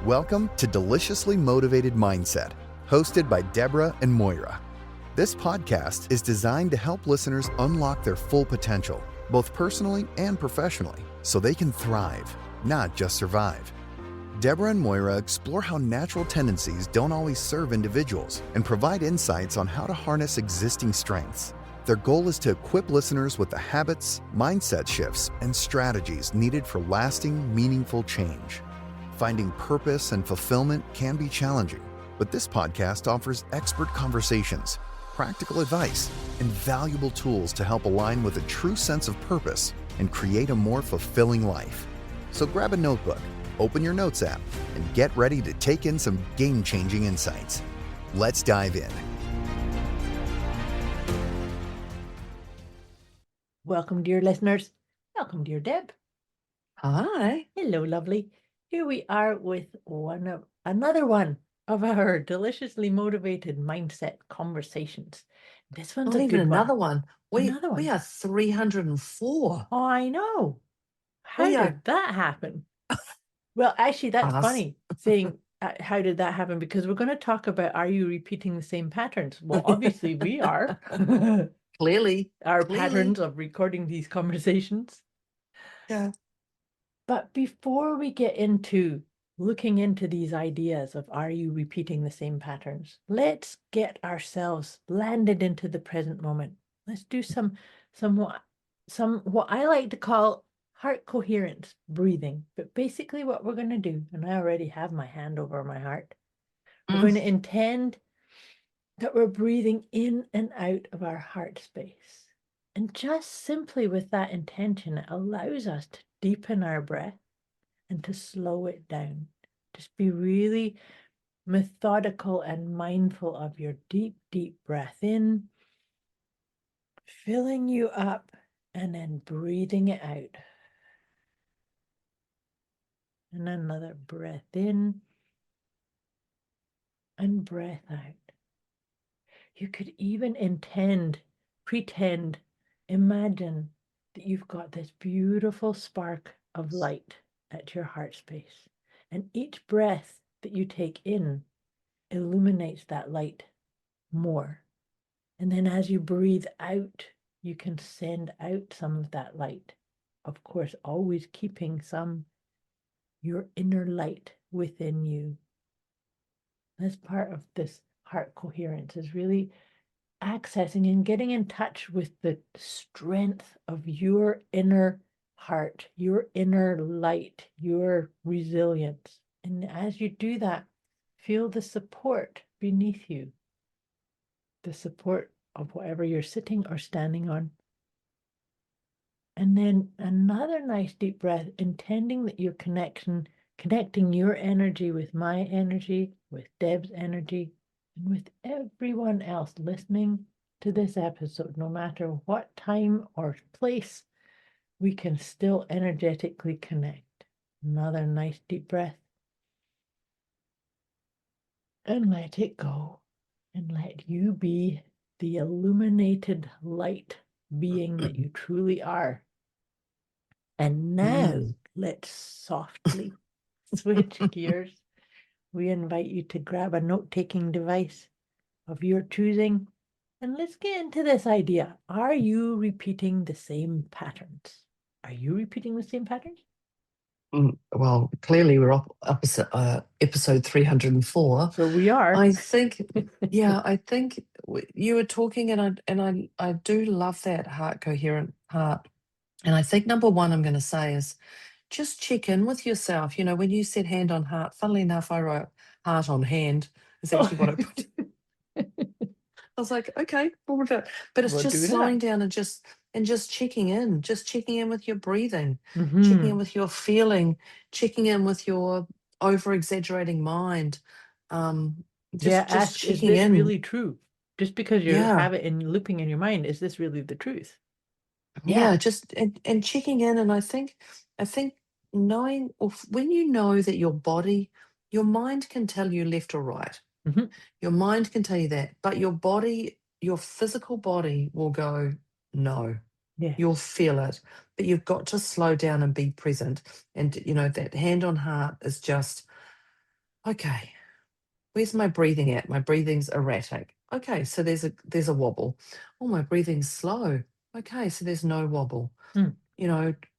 Welcome to Deliciously Motivated Mindset, hosted by Deborah and Moira. This podcast is designed to help listeners unlock their full potential, both personally and professionally, so they can thrive, not just survive. Deborah and Moira explore how natural tendencies don't always serve individuals and provide insights on how to harness existing strengths. Their goal is to equip listeners with the habits, mindset shifts, and strategies needed for lasting, meaningful change. Finding purpose and fulfillment can be challenging, but this podcast offers expert conversations, practical advice, and valuable tools to help align with a true sense of purpose and create a more fulfilling life. So grab a notebook, open your notes app, and get ready to take in some game-changing insights. Let's dive in. Welcome, dear listeners. Welcome, dear Deb. Hi. Hello, lovely. Here we are with another one of our deliciously motivated mindset conversations. This one's Not a even good another one. one. Another one. We are 304. Oh, I know. How We are- did that happen? Well, actually, that's Pass. funny saying, how did that happen? Because we're going to talk about, are you repeating the same patterns? Well, obviously we are. Clearly. Our patterns of recording these conversations. Yeah. But before we get into looking into these ideas of are you repeating the same patterns, let's get ourselves landed into the present moment. Let's do some what I like to call heart coherence breathing. But basically what we're going to do, and I already have my hand over my heart, we're going to intend that we're breathing in and out of our heart space. And just simply with that intention, it allows us to deepen our breath and to slow it down. Just be really methodical and mindful of your deep, deep breath in, filling you up, and then breathing it out. And another breath in and breath out. You could even pretend, imagine that you've got this beautiful spark of light at your heart space. And each breath that you take in illuminates that light more. And then as you breathe out, you can send out some of that light. Of course, always keeping your inner light within you. That's part of this heart coherence, is really accessing and getting in touch with the strength of your inner heart, your inner light, your resilience. And as you do that, feel the support beneath you, the support of whatever you're sitting or standing on. And then another nice deep breath, intending that you're connecting your energy with my energy, with Deb's energy, and with everyone else listening to this episode. No matter what time or place, we can still energetically connect. Another nice deep breath. And let it go. And let you be the illuminated light being that you truly are. And now let's softly switch gears. We invite you to grab a note-taking device of your choosing, and let's get into this idea. Are you repeating the same patterns? Are you repeating the same patterns? Well, clearly we're up episode 304. So we are. I think, I think you were talking, and I do love that heart coherent heart. And I think number one I'm going to say is just check in with yourself. You know, when you said hand on heart, funnily enough, I wrote heart on hand is actually what I put. I was like, okay, what about? But it's just slowing down and just checking in with your breathing, checking in with your feeling, checking in with your over exaggerating mind. Just checking is this in. really true? Just because you have it in looping in your mind, is this really the truth? Yeah, just and checking in. And I think knowing, or when you know that your mind can tell you left or right. Your mind can tell you that, but your body, your physical body will go, no. Yeah. You'll feel it, but you've got to slow down and be present. And, you know, that hand on heart is just okay, where's my breathing at? My breathing's erratic. Okay, so there's a wobble. Oh, my breathing's slow. Okay, so there's no wobble. Mm.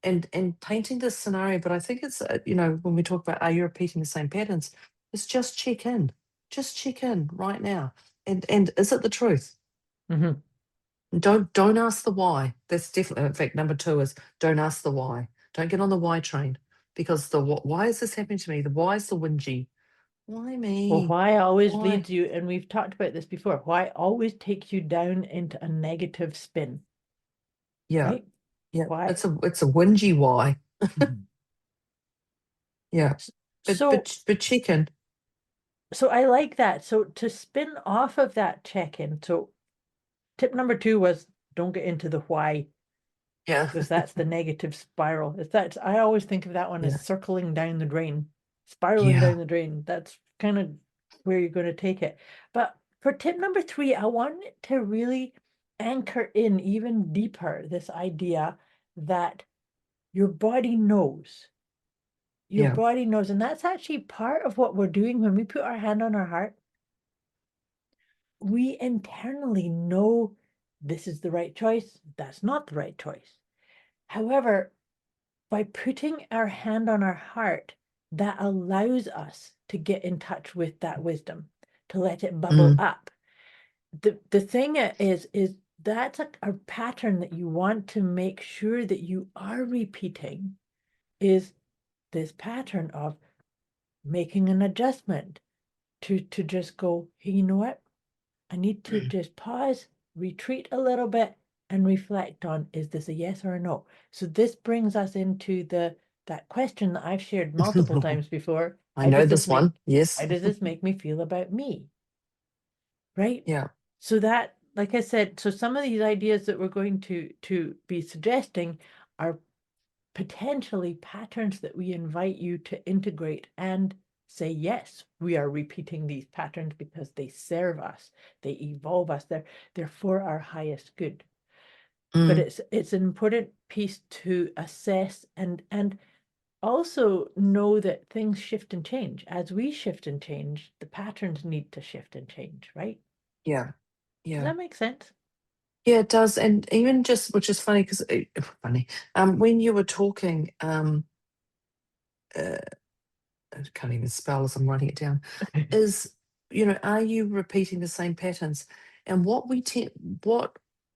And painting this scenario, but I think it's when we talk about are you repeating the same patterns, it's just check in. Just check in right now. And is it the truth? Mhm. Don't ask the why. That's definitely, in fact, number 2 is don't ask the why. Don't get on the why train, because why is this happening to me? The why is the whingy. Why Well, me? why always Why? leads you, and we've talked about this before, why always takes you down into a negative spin, Yeah, right? yeah. Why? It's a whingy why. Mhm. Yeah. But So, but but chicken. so I like that. So to spin off of that check-in, so tip number 2 was don't get into the why, Yeah. because that's the negative spiral. I always think of that one as Yeah. circling down the drain, spiraling down Yeah. the drain. That's kind of where you're going to take it. But for tip number 3, I want it to really anchor in even deeper this idea that your body knows. Your Yeah. body knows. And that's actually part of what we're doing when we put our hand on our heart. We internally know this is the right choice, that's not the right choice. However, by putting our hand on our heart, that allows us to get in touch with that wisdom, to let it bubble Mm. up. The thing is that's a pattern that you want to make sure that you are repeating, is this pattern of making an adjustment to just go, hey, you know what? I need to just pause, retreat a little bit, and reflect on, is this a yes or a no? So this brings us into that question that I've shared multiple times before. I know this How one. Yes. does this make me feel about me? Right? Yeah. So that, like I said, so some of these ideas that we're going to be suggesting are potentially patterns that we invite you to integrate and say, yes, we are repeating these patterns because they serve us, they evolve us, they're for our highest good. But Mm. it's an important piece to assess and also know that things shift and change. As we shift and change, the patterns need to shift and change, right? Yeah. Does Yeah. that make sense? Yeah, it does. And even just, which is funny because funny, when you were talking, uh, I can't even spell as I'm writing it down, is, are you repeating the same patterns? And what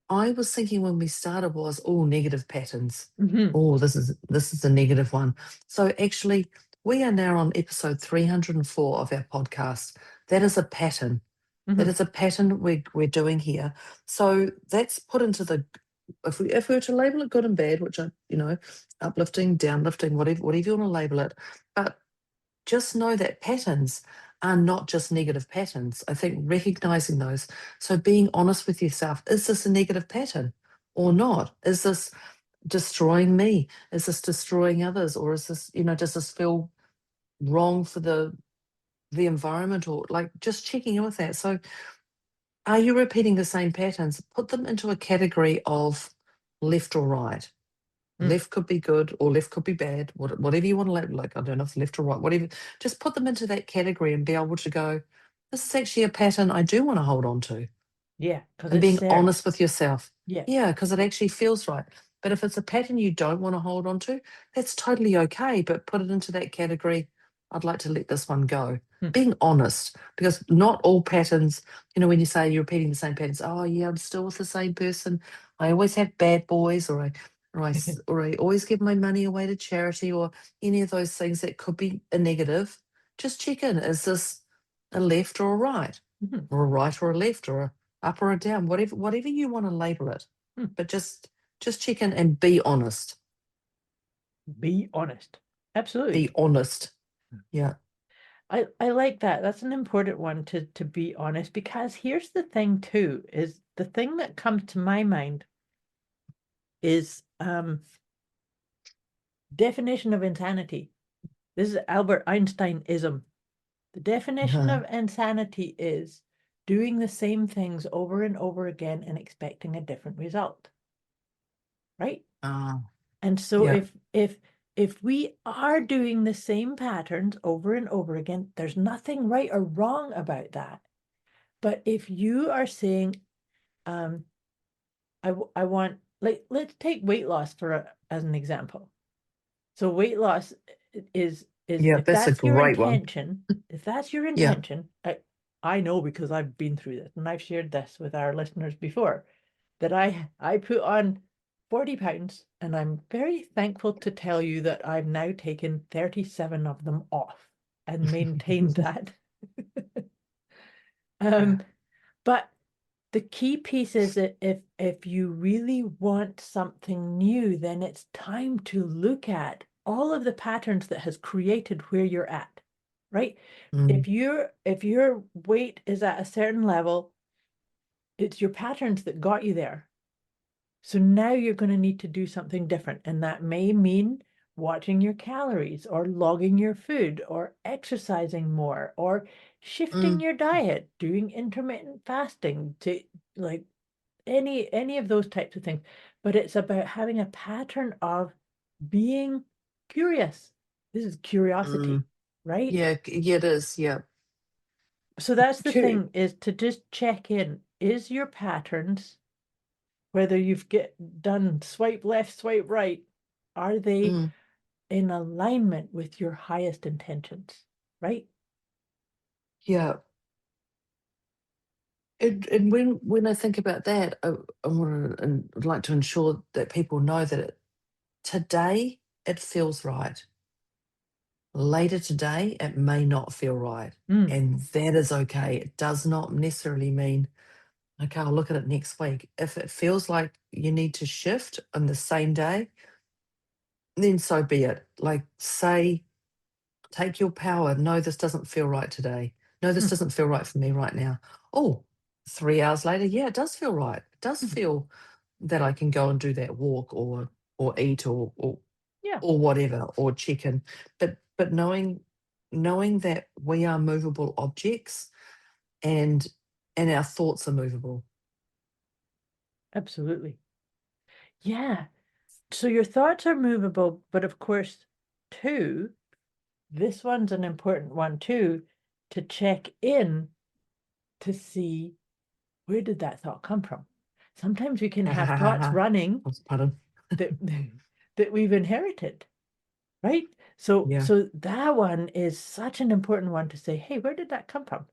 I was thinking when we started was, oh, negative patterns. Mhm, Oh, this is a negative one. So actually, we are now on episode 304 of our podcast. That is a pattern. That mhm. is a pattern we're doing here. So that's put into the, if we were to label it good and bad, which I, uplifting, downlifting, whatever you want to label it, but just know that patterns are not just negative patterns. I think recognizing those. So being honest with yourself, is this a negative pattern or not? Is this destroying me? Is this destroying others? Or is this, does this feel wrong for the environment, or like just checking in with that? So are you repeating the same patterns? Put them into a category of left or right. Mm. Left could be good or left could be bad, whatever you want to label, like, I don't know if left or right, whatever. Just put them into that category and be able to go, this is actually a pattern I do want to hold on to. Yeah, because And it being serves. honest with yourself. Yeah. Yeah, because it actually feels right. But if it's a pattern you don't want to hold on to, that's totally okay. But put it into that category, I'd like to let this one go. Hmm. Being honest, because not all patterns, when you say you're repeating the same patterns, oh yeah, I'm still with the same person. I always have bad boys, or I always give my money away to charity, or any of those things that could be a negative. Just check in. Is this a left or a right? Mhm. Or a right or a left, or a up or a down, whatever you want to label it. Hmm. But just check in and be honest. Be honest. Absolutely. Be honest. Yeah. I like that. That's an important one to be honest, because here's the thing too, is the thing that comes to my mind is definition of insanity. This is Albert Einstein-ism. The definition Uh-huh. of insanity is doing the same things over and over again and expecting a different result. Right? Uh, And so yeah. if if we are doing the same patterns over and over again, there's nothing right or wrong about that. But if you are saying, I want, like, let's take weight loss as an example. So weight loss is Yeah, if that's a that's your great one. intention, if that's your Yeah. intention, I know because I've been through this and I've shared this with our listeners before, that I put on 40 pounds, and I'm very thankful to tell you that I've now taken 37 of them off and maintained that. Yeah. But the key piece is that if you really want something new, then it's time to look at all of the patterns that has created where you're at, right? Mm, If your weight is at a certain level, it's your patterns that got you there. So now you're going to need to do something different, and that may mean watching your calories or logging your food or exercising more or shifting mm, your diet, doing intermittent fasting, to like any of those types of things. But it's about having a pattern of being curious. This is curiosity, mm. right? Yeah, yeah, it is. Yeah. So that's the Cute. thing, is to just check in. Is your patterns, whether you've done swipe left, swipe right, are they Mm, in alignment with your highest intentions, right? yeah. And when I think about that, I want to and would like to ensure that people know that today it feels right. Later today, it may not feel right. Mm, And that is okay. It does not necessarily mean, okay, I'll look at it next week. If it feels like you need to shift on the same day, then so be it. Like, say, take your power. No, this doesn't feel right today. No, this mm, doesn't feel right for me right now. Oh, 3 hours later, yeah, it does feel right. It does mm. feel that I can go and do that walk or eat Yeah, or whatever or chicken. But knowing that we are movable objects and our thoughts are movable. absolutely. Yeah. So your thoughts are movable, but of course, too, this one's an important one too, to check in to see, where did that thought come from? Sometimes we can have thoughts running Pardon. that that we've inherited, right? So Yeah. so that one is such an important one to say, hey, where did that come from?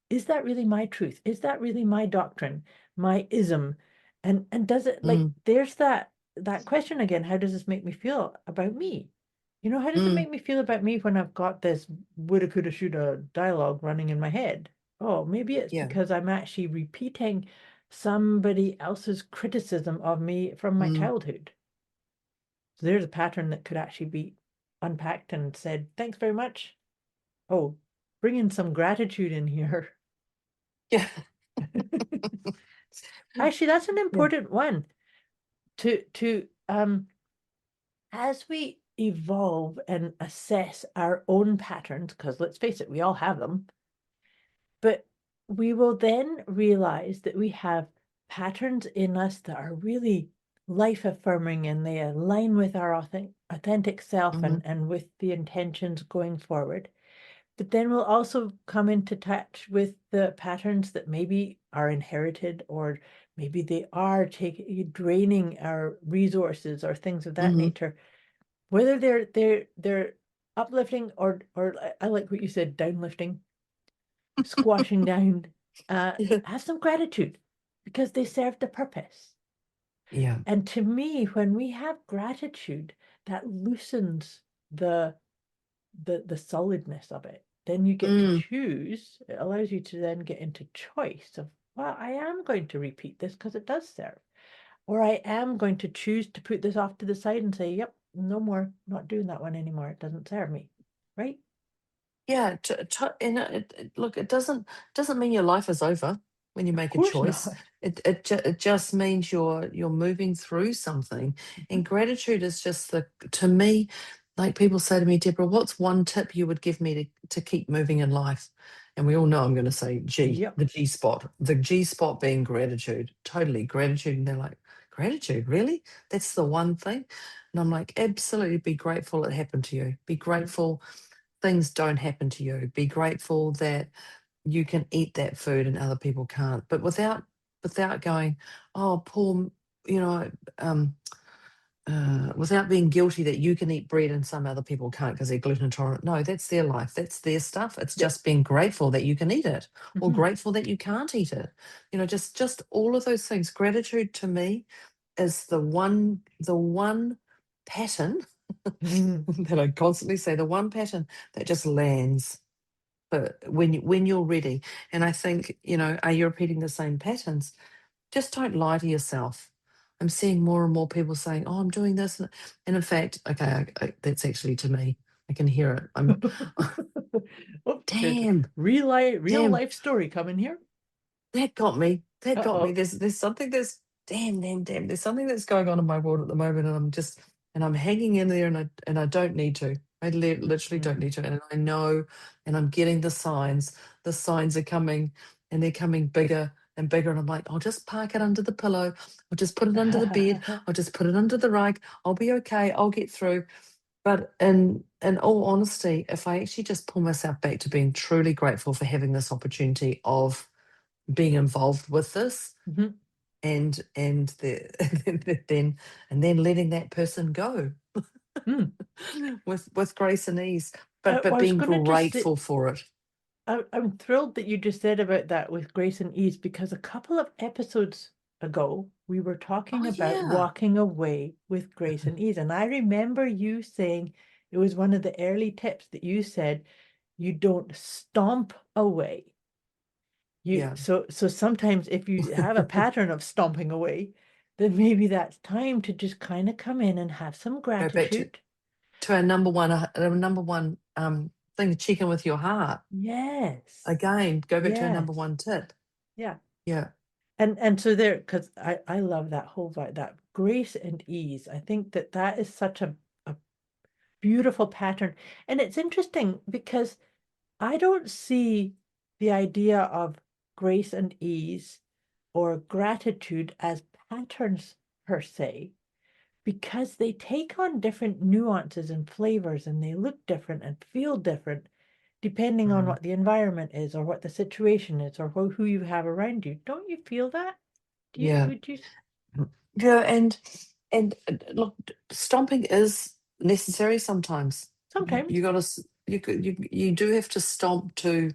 Is that really my truth? Is that really my doctrine, my ism? And does it, like, Mm, there's that question again, how does this make me feel about me? How does it mm, make me feel about me when I've got this woulda, coulda, shoulda dialogue running in my head? Oh, maybe it's yeah. because I'm actually repeating somebody else's criticism of me from my Mm, childhood. So there's a pattern that could actually be unpacked and said, thanks very much. Oh, bring in some gratitude in here. yeah. Actually, that's an Yeah. important one to as we evolve and assess our own patterns, because let's face it, we all have them, but we will then realize that we have patterns in us that are really life affirming, and they align with our authentic self, Mhm, and with the intentions going forward. But then we'll also come into touch with the patterns that maybe are inherited, or maybe they are draining our resources or things of that mhm. nature. Whether they're uplifting, or I like what you said, downlifting, squashing down. Yeah. Have some gratitude because they served a purpose. Yeah. And to me, when we have gratitude, that loosens the solidness of it. Then you get to Mm, choose. It allows you to then get into choice of, well, I am going to repeat this because it does serve, or I am going to choose to put this off to the side and say, yep, no more, not doing that one anymore, it doesn't serve me, right? yeah. And look, it doesn't mean your life is over when you Of make a course choice. not. It just means you're moving through something. And gratitude is just to me, like people say to me, Deborah, what's one tip you would give me to keep moving in life? And we all know I'm going to say Yep. the G spot being gratitude, totally gratitude. And they're like, gratitude, really? That's the one thing. And I'm like, absolutely be grateful it happened to you. Be grateful things don't happen to you. Be grateful that you can eat that food and other people can't. But without going, oh, poor, you know, without being guilty that you can eat bread and some other people can't because they're gluten intolerant. No, that's their life. That's their stuff. It's Yep. just being grateful that you can eat it, or Mhm. grateful that you can't eat it. You know, just all of those things. Gratitude to me is the one pattern Mhm. that I constantly say, the one pattern that just lands. But when you're ready, and I think, you know, are you repeating the same patterns? Just don't lie to yourself. I'm seeing more and more people saying, "Oh, I'm doing this," and in fact, okay, that's actually to me. I can hear it. I'm, Oh, there's a damn, real damn. life story coming here. That got me. That got me. Uh-oh. There's something that's damn. There's something that's going on in my world at the moment, and I'm hanging in there, and I don't need to. I literally don't Mm. need to, and I know, and I'm getting the signs. The signs are coming, and they're coming bigger and bigger, and I'm like, I'll just park it under the pillow. I'll just put it under the bed. I'll just put it under the rug. I'll be okay. I'll get through. But in all honesty, if I actually just pull myself back to being truly grateful for having this opportunity of being involved with this, Mhm. and then letting that person go Mm. with grace and ease, but I was being going to just say, grateful for it. I'm thrilled that you just said about that with grace and ease, because a couple of episodes ago, we were talking Oh about yeah, walking away with grace and ease. And I remember you saying it was one of the early tips that you said you don't stomp away. yeah. So sometimes if you have a pattern of stomping away, then maybe that's time to just kind of come in and have some Go back gratitude. to our number one thing, check in with your heart. Yes. Again, go back to our number Yes. one tip. Yeah. Yeah. And so there, because I love that whole vibe, that grace and ease. I think that that is such a beautiful pattern. And it's interesting because I don't see the idea of grace and ease or gratitude as patterns per se, because they take on different nuances and flavors, and they look different and feel different depending on Mm, what the environment is or what the situation is or who you have around you. Don't you feel that? Do you, yeah. would you? Yeah, and look, stomping is necessary sometimes. Sometimes. You got to you do have to stomp to.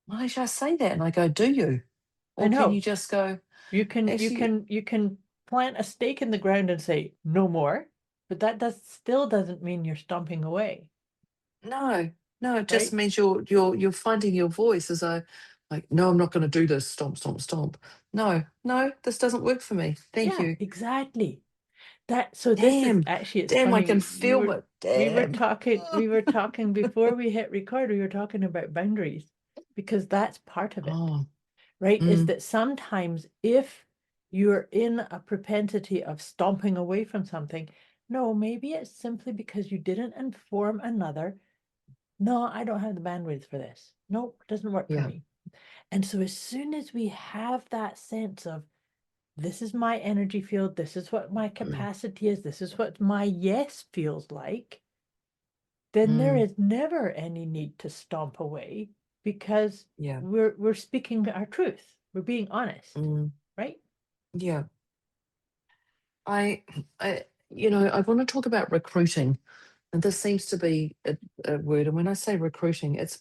Why should I say that? And I go, do you? I Or can you know. just go, You can you actually, can you can plant a stake in the ground and say no more, but that does still doesn't mean you're stomping away, no, no, it just right? means you're finding your voice as a like, no, I'm not going to do this. Stomp, stomp, stomp. No, no, this doesn't work for me. Thank Yeah, you. exactly. That so this is Damn, actually it's damn, I can funny. You feel were it. Damn. we were talking before we hit record, we were talking about boundaries, because that's part of it, Oh, right? Is mm, that sometimes if you're in a propensity of stomping away from something, no, maybe it's simply because you didn't inform another. No, I don't have the bandwidth for this. Nope, doesn't work for yeah. me. And so as soon as we have that sense of this is my energy field, this is what my Mm, capacity is, this is what my yes feels like, then there mm, is never any need to stomp away, because yeah. we're speaking our truth. We're being honest, Mm, right? yeah. I, I, I want to talk about recruiting, and this seems to be a word. And when I say recruiting, it's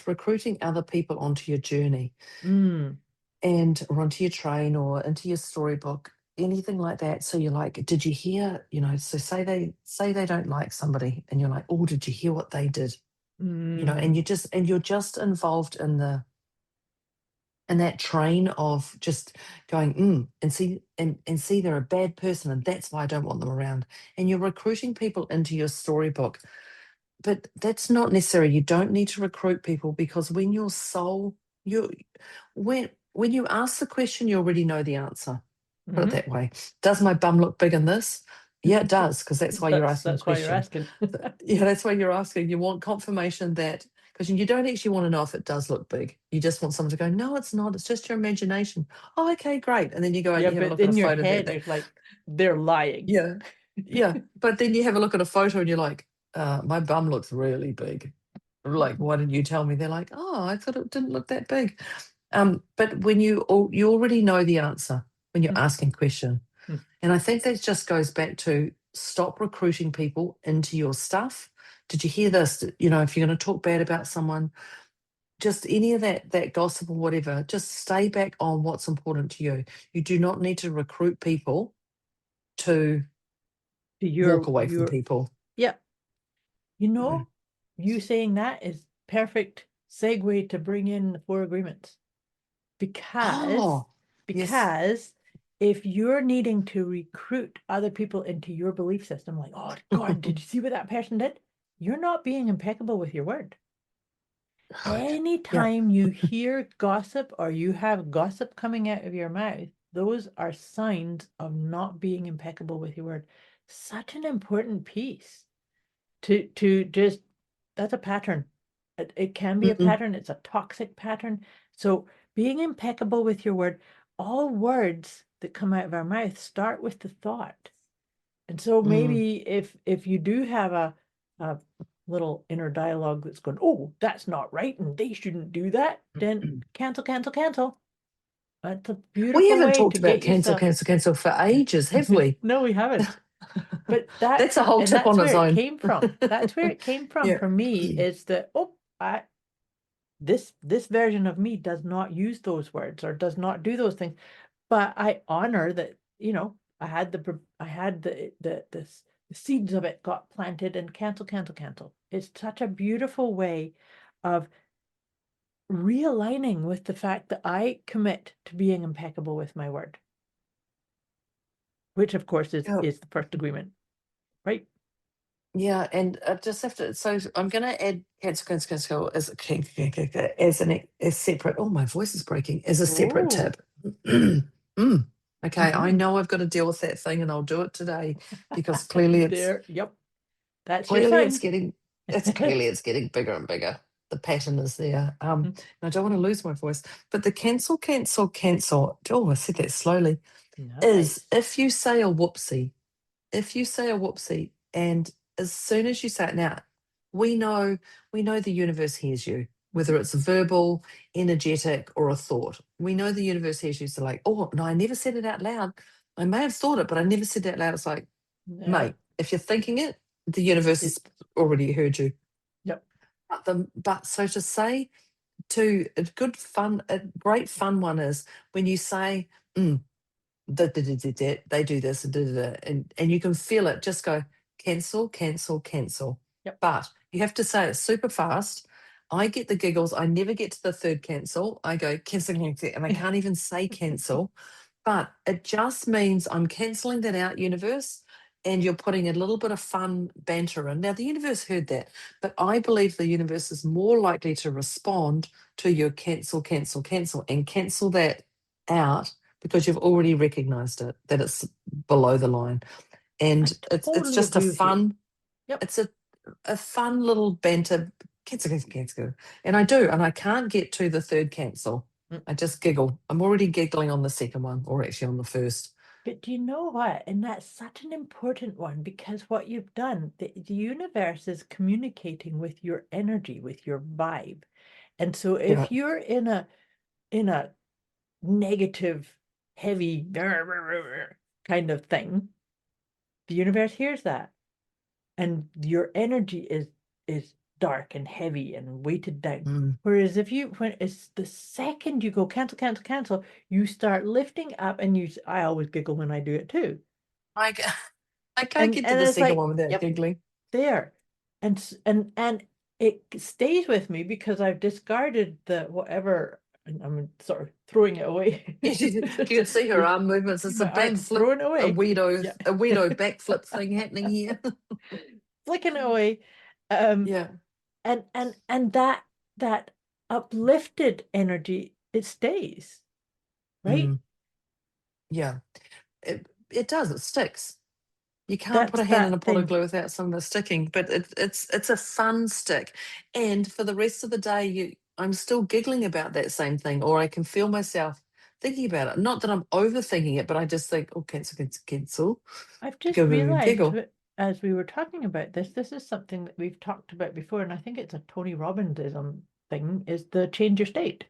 recruiting other people onto your journey Mm, and or onto your train or into your storybook, anything like that. So you're like, did you hear? So say they don't like somebody, and you're like, oh, did you hear what they did? And mm, you're just involved in that train of just going and see they're a bad person and that's why I don't want them around, and you're recruiting people into your storybook. But that's not necessary. You don't need to recruit people, because when your soul you when you ask the question, you already know the answer. Put it mhm. that way. Does my bum look big in this? Yeah, it does, because that's why you're asking the That's why you're question. asking. Yeah, that's why you're asking. You want confirmation that because you don't actually want to know if it does look big. You just want someone to go, no, it's not. It's just your imagination. Oh, okay, great. And then you go and Yeah, you have a but look at a in your photo head, that you're like, they're lying. yeah, yeah. But then you have a look at a photo and you're like, my bum looks really big. Like, why didn't you tell me? They're like, oh, I thought it didn't look that big. But when you already know the answer when you're asking question. Mm. And I think that just goes back to stop recruiting people into your stuff. Did you hear this? You know, if you're going to talk bad about someone, just any of that gossip or whatever, just stay back on what's important to you. You do not need to recruit people to walk away from people. Yeah. You know, you saying that is perfect segue to bring in the 4 agreements. Oh, yes. Because if you're needing to recruit other people into your belief system, like, oh God, did you see what that person did? You're not being impeccable with your word. Right. Yeah. Anytime you hear gossip or you have gossip coming out of your mouth, those are signs of not being impeccable with your word. Such an important piece to just, that's a pattern. It can be a Mhm. pattern. It's a toxic pattern. So being impeccable with your word, all words that come out of our mouth start with the thought. And so maybe if you do have a little inner dialogue that's going, oh, that's not right, and they shouldn't do that, then cancel, cancel, cancel. That's a We beautiful haven't way talked to about get cancel, yourself. cancel, cancel for ages, have we? No, we haven't. But That's a whole tip that's on where its it own. came from. That's where it came from Yeah. for me, is that, oh, this version of me does not use those words or does not do those things. But I honor that, I had the seeds of it got planted, and cancel, cancel, cancel. It's such a beautiful way of realigning with the fact that I commit to being impeccable with my word, which of course Yeah. is the first agreement, right? Yeah, and just have to. So I'm going to add cancel, cancel, cancel as separate. Oh, my voice is breaking. As a separate Oh. tip. Okay, I know I've got to deal with that thing, and I'll do it today because clearly Yep, that's your sign. it's getting bigger and bigger. The pattern is there. And I don't want to lose my voice. But the cancel, cancel, cancel. Oh, I said that slowly. Is Nice. if you say a whoopsie. If you say a whoopsie, and as soon as you say it now, we know the universe hears you, whether it's verbal, energetic, or a thought. We know the universe hears you. So like, oh no, I never said it out loud. I may have thought it, but I never said it out loud. It's like, Yeah. mate, if you're thinking it, the universe has already heard you. Yep. But so to say to a great fun one is when you say, they do this and you can feel it. Just go cancel, cancel, cancel. Yep. But you have to say it super fast. I get the giggles. I never get to the third cancel. I go cancel, cancel, and I can't even say cancel. But it just means I'm canceling that out, universe, and you're putting a little bit of fun banter in. Now, the universe heard that, but I believe the universe is more likely to respond to your cancel, cancel, cancel, and cancel that out because you've already recognized it, that it's below the line. And it's totally just a agree with you. fun, Yep. it's a fun little banter, cancel, cancel, cancel. And I do, and I can't get to the third cancel. I just giggle. I'm already giggling on the second one, or actually on the first. But do you know what? And that's such an important one, because what you've done, the universe is communicating with your energy, with your vibe. And so if Yeah. you're in a negative, heavy kind of thing, the universe hears that. And your energy is dark and heavy and weighted down. Whereas when it's the second you go cancel, cancel, cancel, you start lifting up, and I always giggle when I do it too. I can't And get to the it's second like, one without yep, giggling. there. And it stays with me because I've discarded the whatever, and I'm sort of throwing it away. You can see her arm movements. It's a My arm backflip, throwing it away. a Yeah. weirdo backflip thing happening here. Flicking it away. Yeah. And that uplifted energy, it stays, right? Yeah. It does. It sticks. You can't put That's a hand in a that pot of thing. glue without some of it sticking, but it's a fun stick. And for the rest of the day, I'm still giggling about that same thing, or I can feel myself thinking about it. Not that I'm overthinking it, but I just think, oh, cancel, cancel, cancel, I've to just go and realized giggle. as we were talking about this is something that we've talked about before, and I think it's a Tony Robbinsism thing, is the change your state.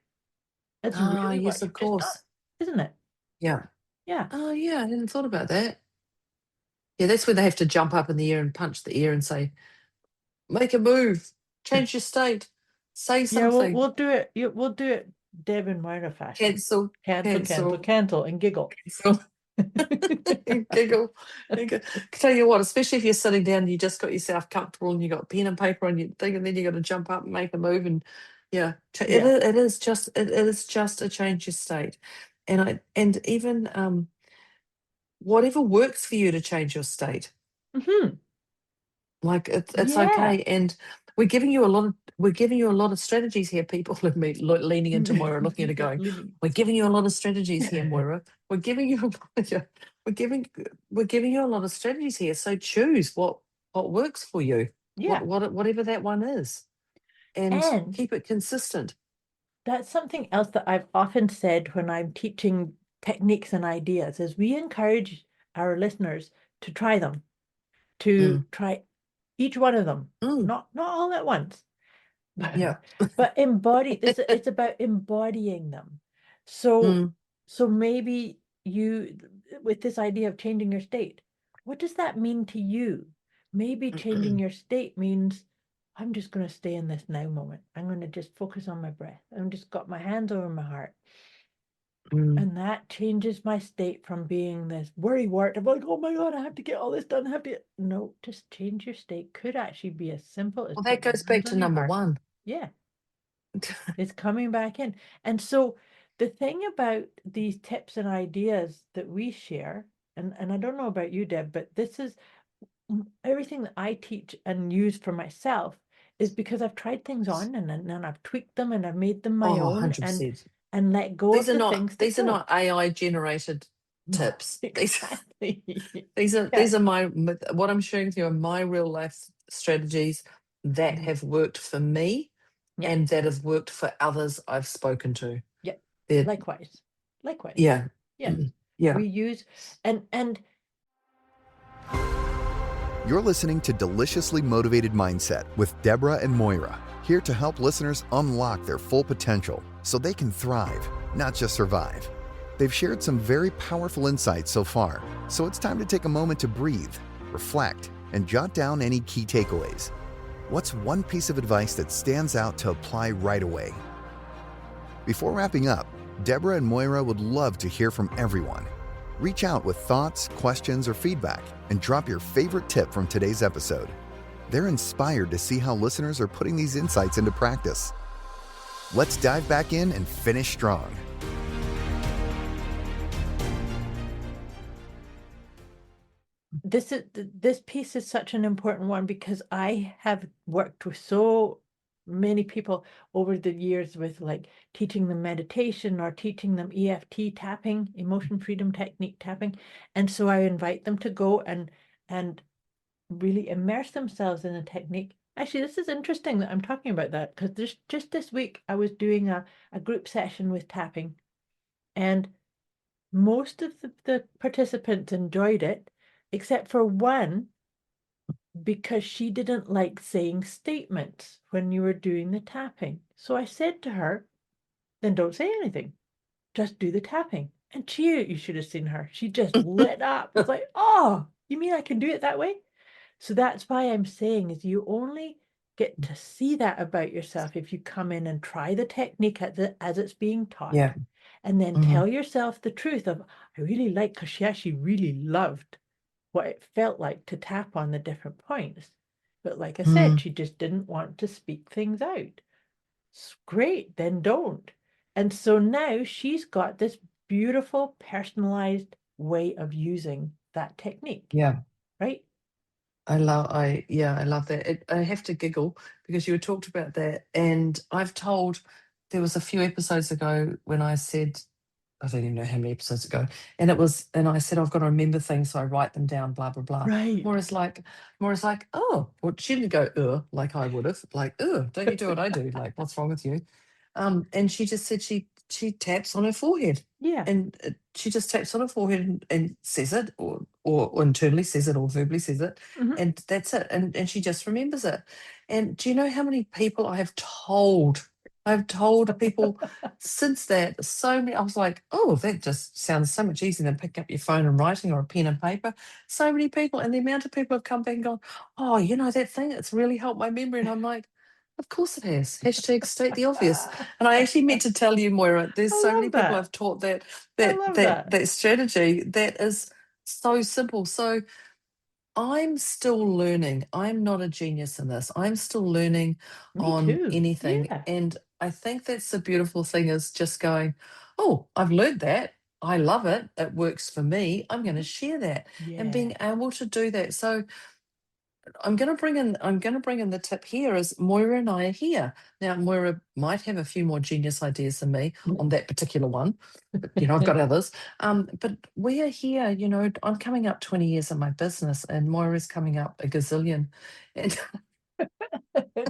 It's Ah, really what yes, of you've just done, course. isn't it? Yeah. Yeah. Oh, yeah, I hadn't thought about that. Yeah, that's where they have to jump up in the air and punch the air and say, make a move, change your state, say Yeah, something, we'll do it. We'll do it Deb and Moira fashion. cancel, Cancel, cancel, cancel, cancel, and giggle. cancel. And giggle. Tell you what, especially if you're sitting down and you just got yourself comfortable and you got pen and paper on your thing, and then you got to jump up and make a move, and yeah, Yeah. it is just it is just a change of state, and even whatever works for you to change your state. Hmm. Like it's Yeah. okay, and we're giving you a lot of strategies here. People look me leaning into Moira, looking at her, going, Living. "We're giving you a lot of strategies here, Moira. We're giving you, yeah, we're giving, we're giving you a lot of strategies here. So choose what works for you, Yeah. whatever that one is, and And keep it consistent." that's something else that I've often said when I'm teaching techniques and ideas is we encourage our listeners to try them, to Mm, try each one of them, mm, not all at once, yeah. but embody this. It's about embodying them. So Mm, so maybe you, with this idea of changing your state, what does that mean to you? Maybe changing your state means I'm just going to stay in this now moment. I'm going to just focus on my breath. I'm just got my hands over my heart. mm. And that changes my state from being this worry wart of like, oh my God, I have to get all this done. I have to get... No, just change your state could actually be as simple as Well, that putting your goes back hands to on your number heart. one. Yeah, it's coming back in. And so the thing about these tips and ideas that we share, and I don't know about you, Deb, but this is everything that I teach and use for myself is because I've tried things on and I've tweaked them and I've made them my Oh, own 100%. and let go These of are the not things that these are don't. not AI generated No, tips. These exactly. these are Yeah, these are my what I'm sharing with you are my real life strategies that mhm, have worked for me yeah, and that have worked for others I've spoken to. yeah. They're, Likewise, likewise. yeah. Yeah, Yeah. we use and You're listening to Deliciously Motivated Mindset with Deborah and Moira, here to help listeners unlock their full potential so they can thrive, not just survive. They've shared some very powerful insights so far, so it's time to take a moment to breathe, reflect, and jot down any key takeaways. What's one piece of advice that stands out to apply right away? Before wrapping up, Deborah and Moira would love to hear from everyone. Reach out with thoughts, questions, or feedback, and drop your favorite tip from today's episode. They're inspired to see how listeners are putting these insights into practice. Let's dive back in and finish strong. this piece is such an important one because I have worked with so many people over the years with like teaching them meditation or teaching them EFT tapping, emotion freedom technique tapping. And so I invite them to go and really immerse themselves in a technique. Actually, this is interesting that I'm talking about that because just this week I was doing a group session with tapping, and most of the participants enjoyed it, except for one, because she didn't like saying statements when you were doing the tapping. So I said to her, then don't say anything, just do the tapping. And you should have seen her. She just lit up. It's like, oh, you mean I can do it that way? So that's why I'm saying is you only get to see that about yourself if you come in and try the technique as it's being taught, Yeah. and then Mhm. tell yourself the truth of, I really like, because she actually really loved what it felt like to tap on the different points. But like I said, Mm, she just didn't want to speak things out. Great, then don't. And so now she's got this beautiful personalized way of using that technique, yeah. right? I love that. I have to giggle because you had talked about that, and there was a few episodes ago when I said I don't even know how many episodes ago. And it was, and I said, I've got to remember things, so I write them down, blah, blah, blah. Right. Maura's like, oh, well, she didn't go, like I would have, like, don't you do what I do? Like, what's wrong with you? And she just said she taps on her forehead. Yeah. And she just taps on her forehead and says it, or internally says it, or verbally says it, Mhm. and that's it. And she just remembers it. And do you know how many people I have told? I've told people since that, so many. I was like, oh, that just sounds so much easier than picking up your phone and writing, or a pen and paper. So many people, and the amount of people have come back and gone, oh, you know that thing, it's really helped my memory. And I'm like, of course it has. Hashtag state the obvious. And I actually meant to tell you, Moira, there's I so many love people that. I've taught I love that. that strategy that is so simple. So I'm still learning. I'm not a genius in this. I'm still learning Me on too. anything. Yeah. And I think that's the beautiful thing, is just going, oh, I've learned that. I love it. It works for me. I'm going to share that, and Yeah. being able to do that. So I'm going to bring in the tip here is Moira and I are here. Now, Moira might have a few more genius ideas than me on that particular one. But, I've got others. But we are here, I'm coming up 20 years in my business, and Moira's coming up a gazillion. And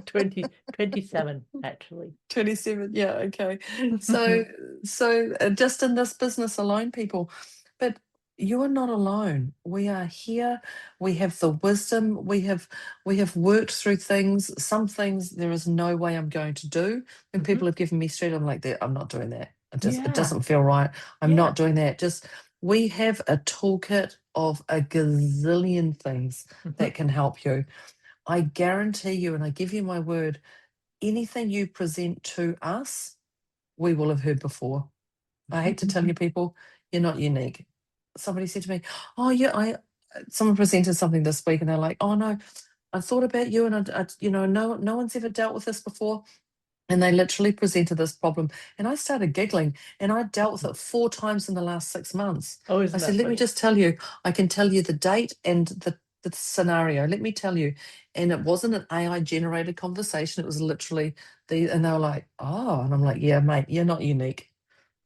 27, actually. 27, yeah, okay. So just in this business alone, people, but you are not alone. We are here. We have the wisdom. We have worked through things. Some things there is no way I'm going to do. And Mhm. people have given me straight, I'm like, that I'm not doing that. It Yeah. doesn't feel right. I'm Yeah. not doing that. Just, we have a toolkit of a gazillion things Mhm. that can help you. I guarantee you, and I give you my word, anything you present to us, we will have heard before. I hate to tell you, people, you're not unique. Somebody said to me, oh, yeah, someone presented something this week, and they're like, oh, no, I thought about you, and no one's ever dealt with this before. And they literally presented this problem, and I started giggling, and I dealt with it 4 times in the last 6 months. Oh, I isn't said, that let me funny? just tell you, I can tell you the date and the scenario. Let me tell you. And it wasn't an AI generated conversation. It was literally and they were like, oh, and I'm like, yeah, mate, you're not unique.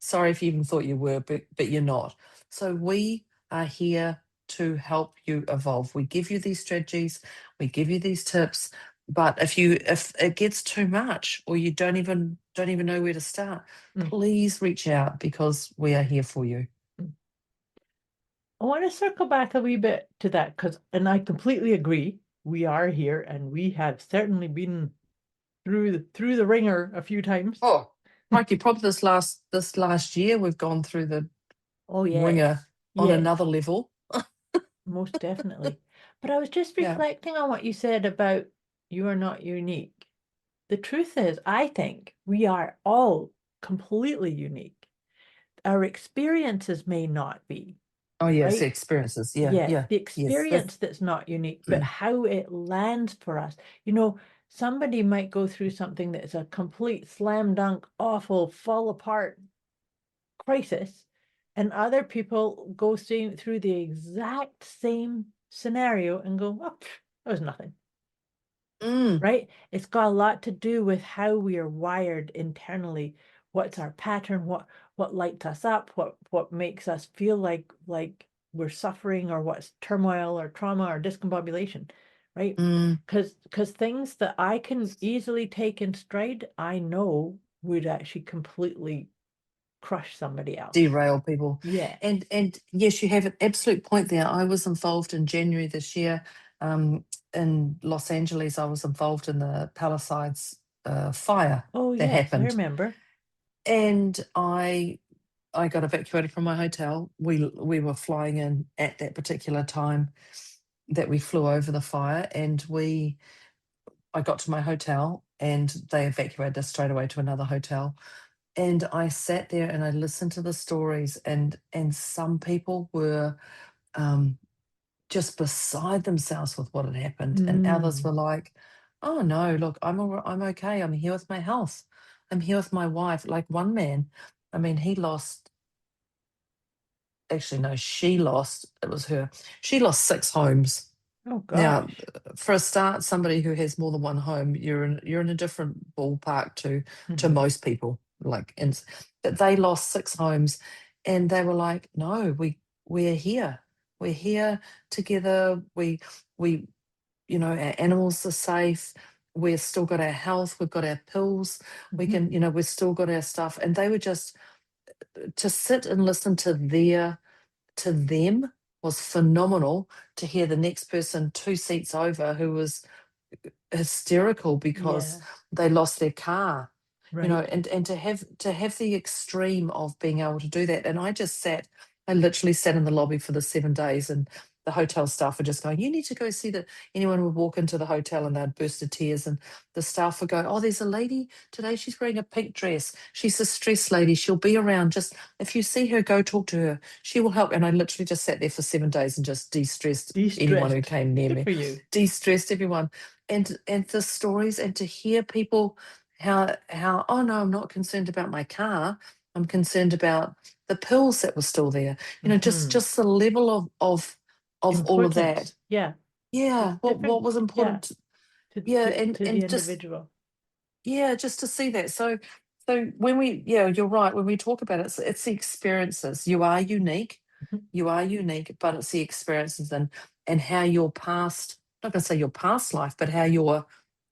Sorry if you even thought you were, but you're not. So we are here to help you evolve. We give you these strategies, we give you these tips, but if it gets too much, or you don't even know where to start, Mm. please reach out, because we are here for you. I want to circle back a wee bit to that, and I completely agree. We are here, and we have certainly been through the ringer a few times. Oh, crikey, probably this last year we've gone through the Oh, yes. ringer on Yes, another level. most definitely. But I was just Yeah. reflecting on what you said about you are not unique. The truth is, I think we are all completely unique. Our experiences may not be, Oh, yes, the right? experiences. Yeah, Yes, yeah. the Yes. experience that's not unique, but how it lands for us. Somebody might go through something that's a complete slam dunk, awful, fall apart crisis, and other people go through the exact same scenario and go, oh, that was nothing. Right? It's got a lot to do with how we are wired internally. What's our pattern? What lights us up? What makes us feel like we're suffering, or what's turmoil or trauma or discombobulation, right? Because things that I can easily take in stride, I know would actually completely crush somebody else. Derail people. Yeah. And yes, you have an absolute point there. I was involved in January this year in Los Angeles. I was involved in the Palisades fire Oh, that yes, I happened. remember. And I got evacuated from my hotel. We were flying in at that particular time that we flew over the fire, and I got to my hotel, and they evacuated us straight away to another hotel. And I sat there and I listened to the stories, and some people were just beside themselves with what had happened, and others were like, "Oh no, look, I'm okay. I'm here with my health. I'm here with my wife." Like one man, I mean, he lost. Actually, no, she lost. It was her. She lost 6 homes. Oh, Now, gosh. for a start, somebody who has more than one home, you're in a different ballpark to Mhm. most people. But they lost 6 homes, and they were like, no, we're here. We're here together. We our animals are safe. We've still got our health. We've got our pills. We Mhm. can, we've still got our stuff. And they were just to sit and listen to them was phenomenal. To hear the next person 2 seats over who was hysterical because Yeah, they lost their car, right. and to have the extreme of being able to do that. And I literally sat in the lobby for the 7 days, and the hotel staff were just going, you need to go see that. Anyone would walk into the hotel and they'd burst into tears, and the staff would go, oh, there's a lady today, she's wearing a pink dress, she's a stress lady, she'll be around, just if you see her, go talk to her, she will help. And I literally just sat there for 7 days and just de-stressed anyone who De-stressed. came near Good me, for you. de-stressed everyone. And the stories, and to hear people how oh no, I'm not concerned about my car, I'm concerned about the pills that were still there, just Mhm. the level of all of that. Importance. Yeah, Yeah, it's what different. was Yeah, important. to Yeah, to and to the just, individual. yeah, just to see that. So when you're right, when we talk about it, it's the experiences. You are unique, Mhm. but it's the experiences, and how your past, not going to say your past life, but how your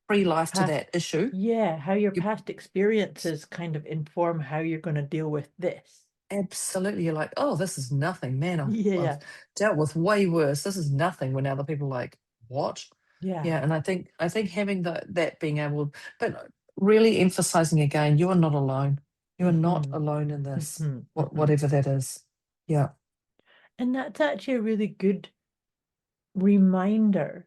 pre-life to Past, that issue. yeah, how your You past experiences kind of inform how you're going to deal with this. absolutely, you're like, oh, this is nothing, man. I've Yeah, dealt with way worse. This is nothing. When other people are like, what? yeah. Yeah, and I think having that being able, but really emphasizing again, you are not alone. You are not Hmm. alone in this, Hmm. Hmm. whatever that is. Yeah. And that's actually a really good reminder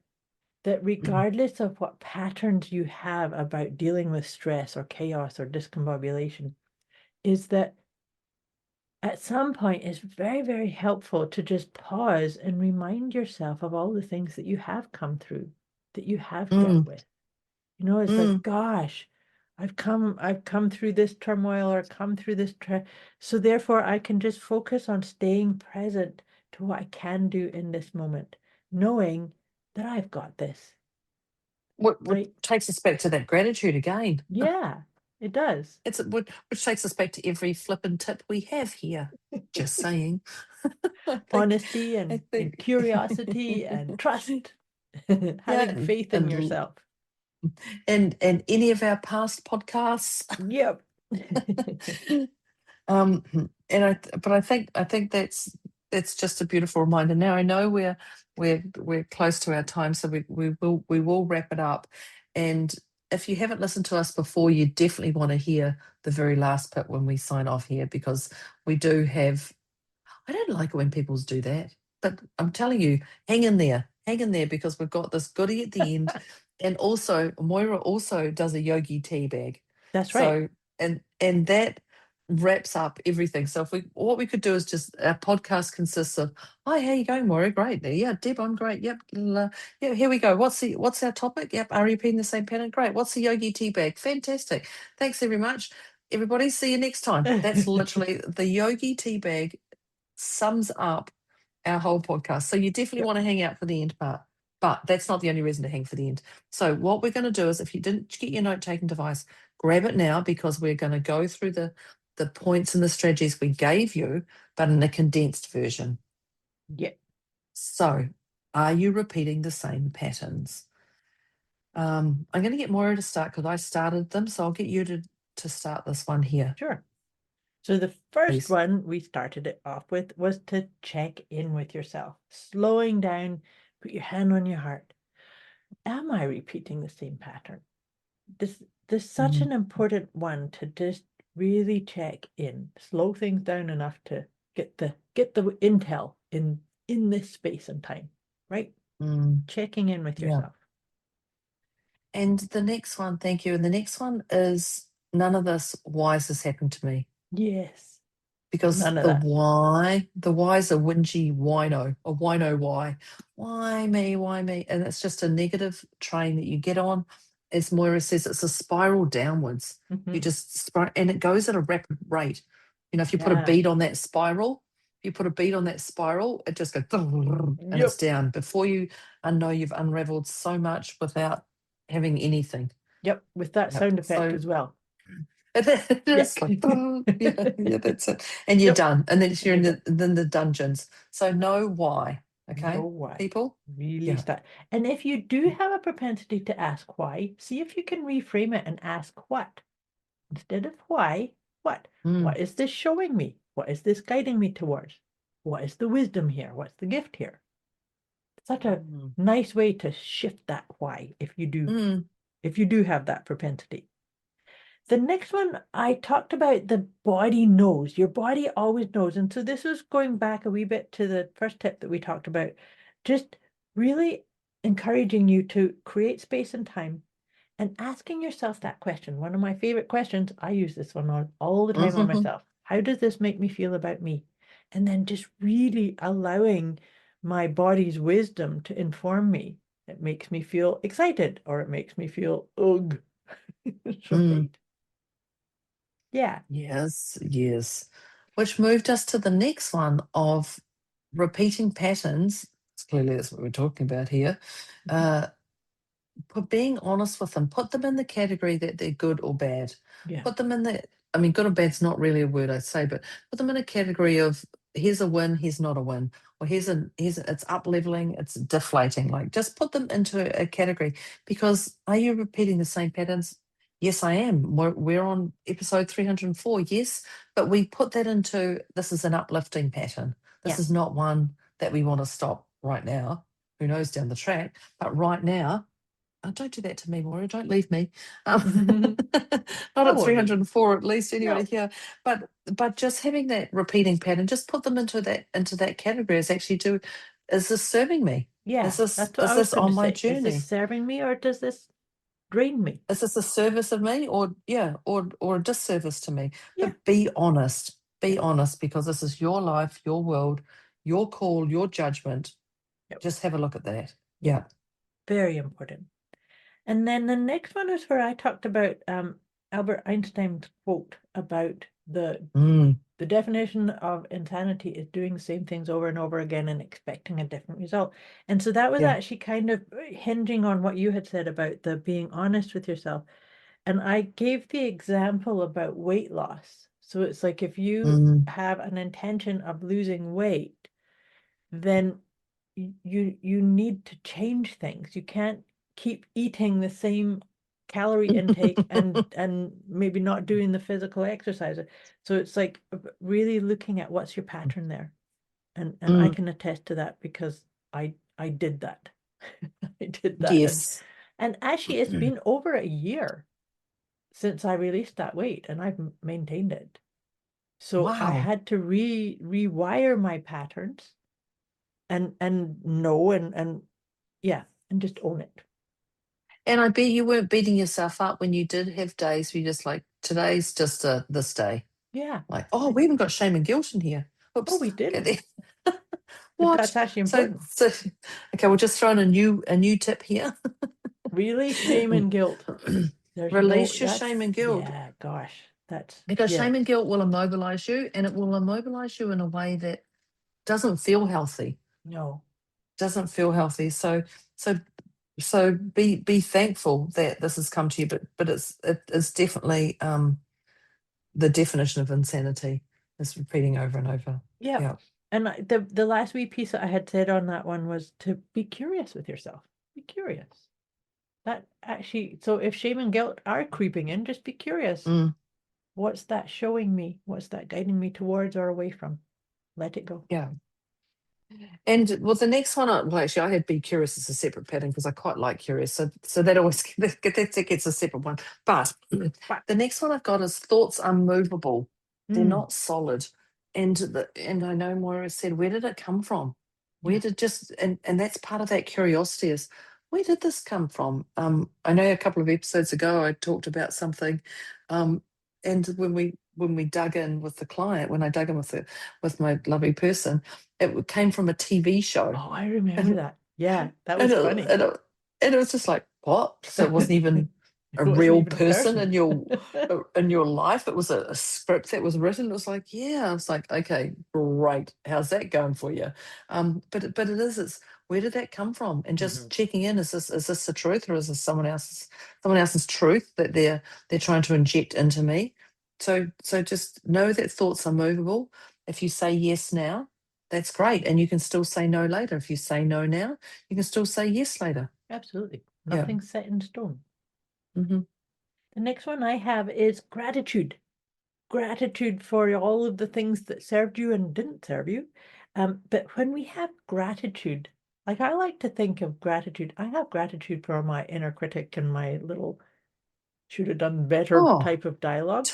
that Mm. regardless of what patterns you have about dealing with stress or chaos or discombobulation, is that at some point it's very, very helpful to just pause and remind yourself of all the things that you have come through, that you have dealt Mm. with. It's Mm. like, gosh, I've come through this turmoil or come through this so therefore I can just focus on staying present to what I can do in this moment, knowing that I've got this, What right? takes us back to that gratitude again. Yeah, it does. It's which takes us back to every flippin' tip we have here. Just saying. I think Honesty I and think curiosity and trust, yeah, having faith in yourself. and any of our past podcasts. Yep. um but I think that's just a beautiful reminder. Now I know we're close to our time, so we will wrap it up. And if you haven't listened to us before, you definitely want to hear the very last bit when we sign off here, because we do have, I don't like it when people do that, but I'm telling you, hang in there, because we've got this goodie at the end. And also, Moira also does a yogi tea bag. That's right. So, and that wraps up everything. So if what we could do is just, our podcast consists of, hi, how you going, Moira? Great. There, yeah, Deb, I'm great. Yep. Yeah, here we go. What's our topic? Yep, are you repeating the same pattern? Great. What's the yogi tea bag? Fantastic. Thanks very much. Everybody, see you next time. That's literally the yogi tea bag sums up our whole podcast. So you definitely Yep. want to hang out for the end part, but that's not the only reason to hang for the end. So what we're going to do is, if you didn't get your note-taking device, grab it now, because we're going to go through the points and the strategies we gave you, but in a condensed version. Yep. So are you repeating the same patterns? I'm going to get Moira to start because I started them. So I'll get you to start this one here, Sure. So the first please. one we started it off with was to check in with yourself, slowing down, put your hand on your heart. Am I repeating the same pattern? This is such Mm, an important one to just really check in, slow things down enough to get the intel in this space and time, right? mm, Checking in with yeah. yourself. And the next one, thank you. And the next one is, none of this, why has this happened to me? Yes. Because None of the that. why is a whingy wino, a wino why. Why me? Why me? And it's just a negative train that you get on. As Moira says, it's a spiral downwards. You Mhm. just spiral, and it goes at a rapid rate. If you put a Yeah. bead on that spiral, it just goes and it's Yep. down. Before you know, you've unraveled so much without having anything. Yep. With that Yep. sound effect So as well. It Yeah. is like, oh, yeah, that's it. And you're Yep. done. And then you're You're in done. the dungeons. So know why. Know Okay, why. people? Really Yeah. start. And if you do have a propensity to ask why, see if you can reframe it and ask what. Instead of why, what? Mm, What is this showing me? What is this guiding me towards? What is the wisdom here? What's the gift here? Such a mm, nice way to shift that why mm, if you do have that propensity. The next one I talked about, the body knows. Your body always knows. And so this was going back a wee bit to the first tip that we talked about. Just really encouraging you to create space and time and asking yourself that question. One of my favorite questions, I use this one all the time on mhm, myself. How does this make me feel about me? And then just really allowing my body's wisdom to inform me. It makes me feel excited or it makes me feel ugh. mm. Right. Yeah. Yes, yes. Which moved us to the next one of repeating patterns. Clearly, that's what we're talking about here. Mhm. Uh, being honest with them, put them in the category that they're good or bad. Yeah. Put them in the, I mean, good or bad's not really a word I say, but put them in a category of here's a win, here's not a win, or it's up leveling, it's deflating. Like just put them into a category because are you repeating the same patterns? Yes, I am. We're on episode 304, yes, but we put that into this is an uplifting pattern. This Yeah. is not one that we want to stop right now. Who knows down the track? But right now, oh, don't do that to me, Maura. Don't leave me. Not I at won't leave. 304 at least anyway. No. Yeah. But just having that repeating pattern, just put them into that category is actually to is this serving me? Yeah. Is this That's what is I was this going to on my say. Is this journey? serving me or does this drain me? Is this a service of me or yeah, or a disservice to me? Yeah. But be honest. Be Yep. honest because this is your life, your world, your call, your judgment. Yep. Just have a look at that. Yep. Yeah. Very important. And then the next one is where I talked about Albert Einstein's quote about Mm, the definition of insanity is doing the same things over and over again and expecting a different result. And so that was yeah. actually kind of hinging on what you had said about the being honest with yourself. And I gave the example about weight loss. So it's like if you Mm, have an intention of losing weight, then you need to change things. You can't keep eating the same calorie intake and maybe not doing the physical exercise. So it's like really looking at what's your pattern there. And I mm, can attest to that because I did that. I did that. yes. And actually it's been over a year since I released that weight and I've maintained it. So I Wow. had to rewire my patterns and know and yeah, and just own it. And I bet you weren't beating yourself up when you did have days where you're just like, today's just this day. Yeah. Like, oh, we haven't got shame and guilt in here. Oh, Oops. we Okay, didn't. there. But What? that's actually So, important. so, okay, we'll just throw in a new tip here. Really, shame and guilt. There's no, Release your shame that's, and guilt yeah, gosh, that's, because yeah, shame and guilt will immobilize you and it will immobilize you in a way that doesn't feel healthy. no, Doesn't feel healthy. So so be thankful that this has come to you, but it's definitely the definition of insanity is repeating over and over. yeah. Yeah. And the last wee piece that I had said on that one was to be curious with yourself. Be curious. That actually, so if shame and guilt are creeping in, just be curious. Mm, What's that showing me? What's that guiding me towards or away from? Let it go. yeah. And well, the next one, well, actually, I had be curious as a separate pattern because I quite like curious. So that always that gets a separate one. But But the next one I've got is thoughts are movable. They're mm, not solid. And I know Moira said, where did it come from? Where yeah. did just and that's part of that curiosity is where did this come from? I know a couple of episodes ago I talked about something, and when we dug in with the client, when I dug in with my lovely person, it came from a TV show, Oh, I remember and that. Yeah, that and was it, funny. and it, and it was just like what? So it wasn't even It a wasn't real even a person person. in your life. It was a script that was written. It was like yeah. I was like okay, great. How's that going for you? But it is. It's where did that come from? And just Mhm. checking in. Is this the truth or is this someone else's truth that they're trying to inject into me? So just know that thoughts are movable. If you say yes now, that's great. And you can still say no later. If you say no now, you can still say yes later. Absolutely. Yeah. Nothing's set in stone. Hmm. The next one I have is gratitude. Gratitude for all of the things that served you and didn't serve you. But when we have gratitude, like I like to think of gratitude, I have gratitude for my inner critic and my little should have done better Oh, type of dialogue.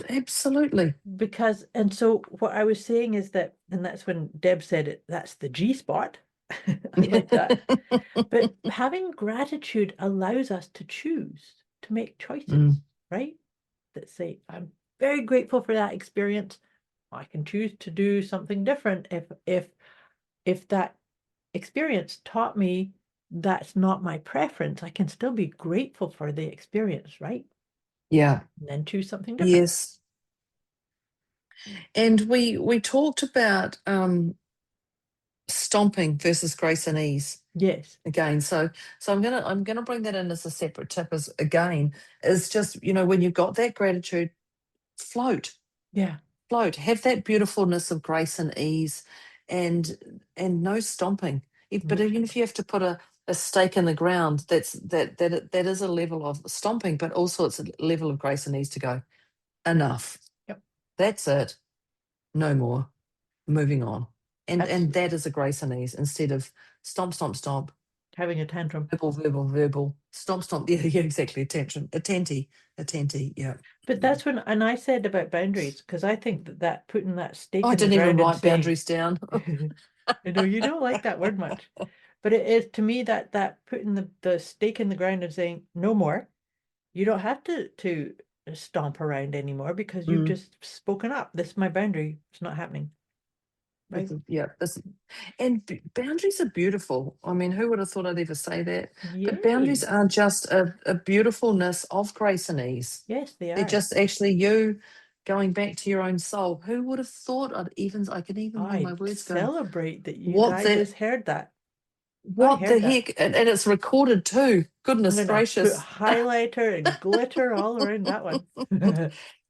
absolutely. Because, and so what I was saying is that, and that's when Deb said it, that's the G spot. I like that. But having gratitude allows us to choose, to make choices, right? That say, I'm very grateful for that experience. I can choose to do something different if that experience taught me that's not my preference. I can still be grateful for the experience, right? Yeah. And then choose something different. Yes. And we talked about stomping versus grace and ease Yes. again. So I'm gonna bring that in as a separate tip as again, is just, when you've got that gratitude, float. Yeah. Float. Have that beautifulness of grace and ease, and no stomping. But No even if you have to put a stake in the ground, that is a level of stomping, but also it's a level of grace and ease to go, enough. Yep. That's it. No more. Moving on. And Absolutely. that is a grace and ease instead of stomp, stomp, stomp, Having a tantrum. verbal, verbal, verbal, stomp, stomp. Yeah, yeah, exactly. Attention, a tenty, yeah. But that's when, and I said about boundaries, because I think that putting that Oh, stake I in the didn't even ground and write saying, boundaries down. I know you don't like that word much, but it is to me that putting the stake in the ground and saying no more. You don't have to stomp around anymore because you've Mm. just spoken up. This is my boundary. It's not happening. Right? Yeah, and boundaries are beautiful. I mean, who would have thought I'd ever say that? But boundaries Yay. are just a beautifulness of grace and ease. Yes, they They're are. just actually you going back to your own soul. Who would have thought I could even hear my I words going, celebrate that you what guys the just heard that. I what the heard that. heck? And it's recorded too. I'm Goodness gonna put gracious. highlighter and glitter all around that one.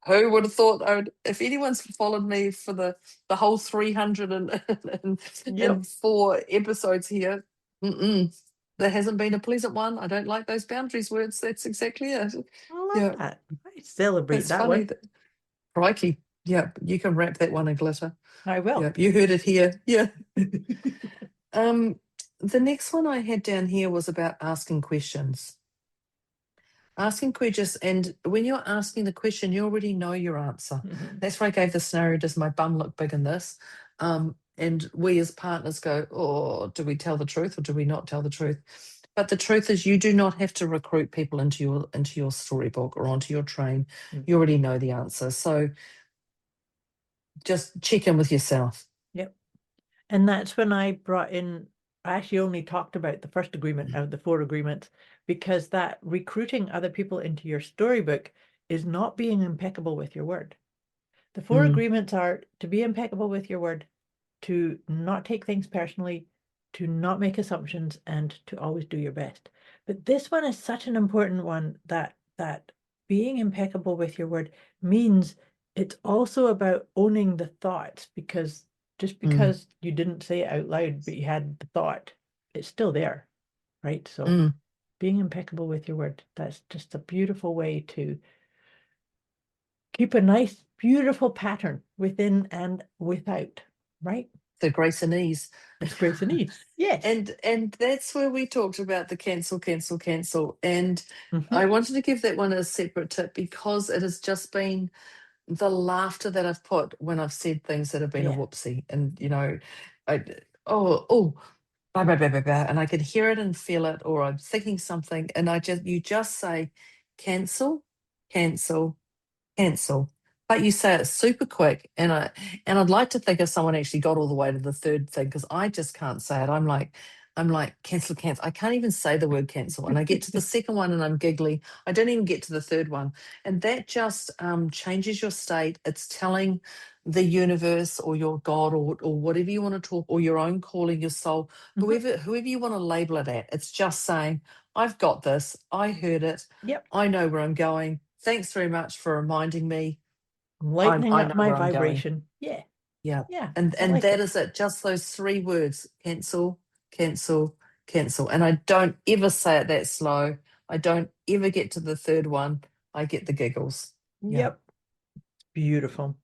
Who would have thought if anyone's followed me for the whole 304 episodes here, there hasn't been a pleasant one. I don't like those boundaries words. That's exactly it. I love Yeah, that. I celebrate it's that funny. one. Crikey. Yeah, you can wrap that one in glitter. I will. Yeah, you heard it here. Yeah. The next one I had down here was about asking questions. Asking questions, and when you're asking the question, you already know your answer. That's why I gave the scenario, does my bum look big in this? And we as partners go, oh, do we tell the truth or do we not tell the truth? But the truth is you do not have to recruit people into your storybook or onto your train. You already know the answer. So just check in with yourself. Yep. And that's when I brought in, I actually only talked about the first agreement out of the 4 agreements, because that recruiting other people into your storybook is not being impeccable with your word. The 4 agreements are to be impeccable with your word, to not take things personally, to not make assumptions, and to always do your best. But this one is such an important one that being impeccable with your word means it's also about owning the thoughts, because just because you didn't say it out loud, but you had the thought, it's still there, right? So being impeccable with your word, that's just a beautiful way to keep a nice, beautiful pattern within and without, right? The grace and ease. It's grace and ease. Yes. And that's where we talked about the cancel, cancel, cancel. And Mhm. I wanted to give that one a separate tip because it has just been the laughter that I've put when I've said things that have been a Yeah. whoopsie. And I blah, blah, blah, blah, blah, and I can hear it and feel it, or I'm thinking something, and you just say cancel, cancel, cancel. But you say it super quick, and I'd like to think if someone actually got all the way to the third thing, because I just can't say it. I'm like cancel, cancel. I can't even say the word cancel, and I get to the second one and I'm giggly. I don't even get to the third one, and that just changes your state. It's telling the universe or your God or whatever you want to talk, or your own calling, your soul, whoever you want to label it at. It's just saying, I've got this. I heard it. Yep. I know where I'm going. thanks very much for reminding me. Lightening I up know my where I'm going. vibration. Yeah. Yeah. Yeah. And I like that it. is it. Just those 3 words: cancel, cancel, cancel. And I don't ever say it that slow. I don't ever get to the 3rd one. I get the giggles. Yeah. Yep. Beautiful.